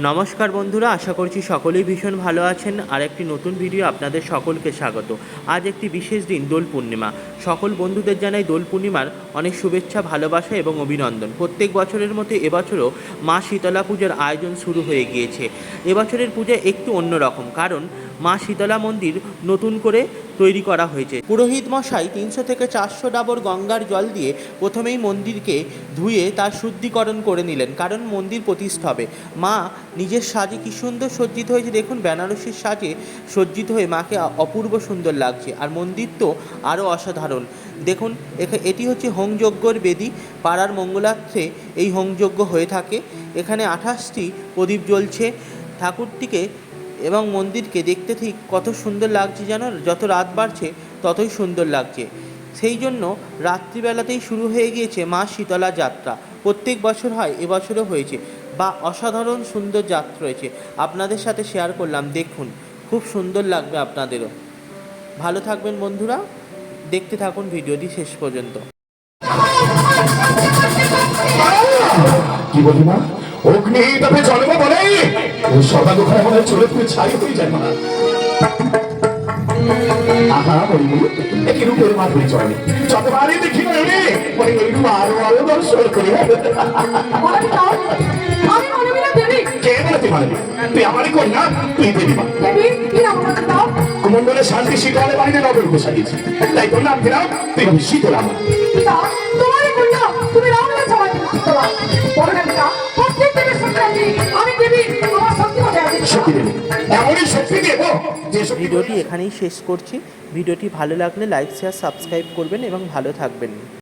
নমস্কার বন্ধুরা, আশা করছি সকলেই ভীষণ ভালো আছেন। আর একটি নতুন ভিডিও আপনাদের সকলকে স্বাগত। আজ একটি বিশেষ দিন, দোল পূর্ণিমা। সকল বন্ধুদের জানাই দোল পূর্ণিমার অনেক শুভেচ্ছা, ভালোবাসা এবং অভিনন্দন। প্রত্যেক বছরের মতো এবছরও মা শীতলা পুজোর আয়োজন শুরু হয়ে গিয়েছে। এবছরের পূজা একটু অন্যরকম, কারণ মা শীতলা মন্দির নতুন করে তৈরি করা হয়েছে। পুরোহিত মশাই 300 থেকে 400 ডাবর গঙ্গার জল দিয়ে প্রথমেই মন্দিরকে ধুয়ে তার শুদ্ধিকরণ করে নিলেন, কারণ মন্দির প্রতিষ্ঠা হবে। মা নিজের সাজে কি সুন্দর সজ্জিত হয়েছে দেখুন, বেনারসির সাজে সজ্জিত হয়ে মাকে অপূর্ব সুন্দর লাগছে। আর মন্দির তো আরও অসাধারণ। দেখুন, এটি হচ্ছে হোমযজ্ঞর বেদি। পাড়ার মঙ্গলার্থে এই হোমযজ্ঞ হয়ে থাকে। এখানে 28টি প্রদীপ জ্বলছে। ঠাকুরটিকে এবং মন্দিরকে দেখতে ঠিক কত সুন্দর লাগছে যেন, যত রাত বাড়ছে ততই সুন্দর লাগছে। সেই জন্য রাত্রিবেলাতেই শুরু হয়ে গিয়েছে মা শীতলা যাত্রা। প্রত্যেক বছর হয়, এবছরও হয়েছে, বা অসাধারণ সুন্দর যাত্রা রয়েছে। আপনাদের সাথে শেয়ার করলাম, দেখুন, খুব সুন্দর লাগবে আপনাদেরও। ভালো থাকবেন বন্ধুরা, দেখতে থাকুন ভিডিওটি শেষ পর্যন্ত। কি বলি মা, অগ্নি তবে জন্ম বলে সদা দোকানে মনে চলে তুমি ছাই হয়ে যায় মা। আহা বলি একই রূপের মা পরিচয় যতবারই দেখি রে ওই রূপ আরো আরো দর্শন করি। কে বলতে পারবি তুই আমারই কন্যা, তুই দেবী মা। কুমন্ডলের শান্তি শীতলে বাড়িতে নগর বসাইছি, তাই তোর নাম দিলাম তুই শীতলা মা। ভিডিওটি এখানেই শেষ করছি। ভিডিওটি ভালো লাগলে লাইক, শেয়ার, সাবস্ক্রাইব করবেন এবং ভালো থাকবেন।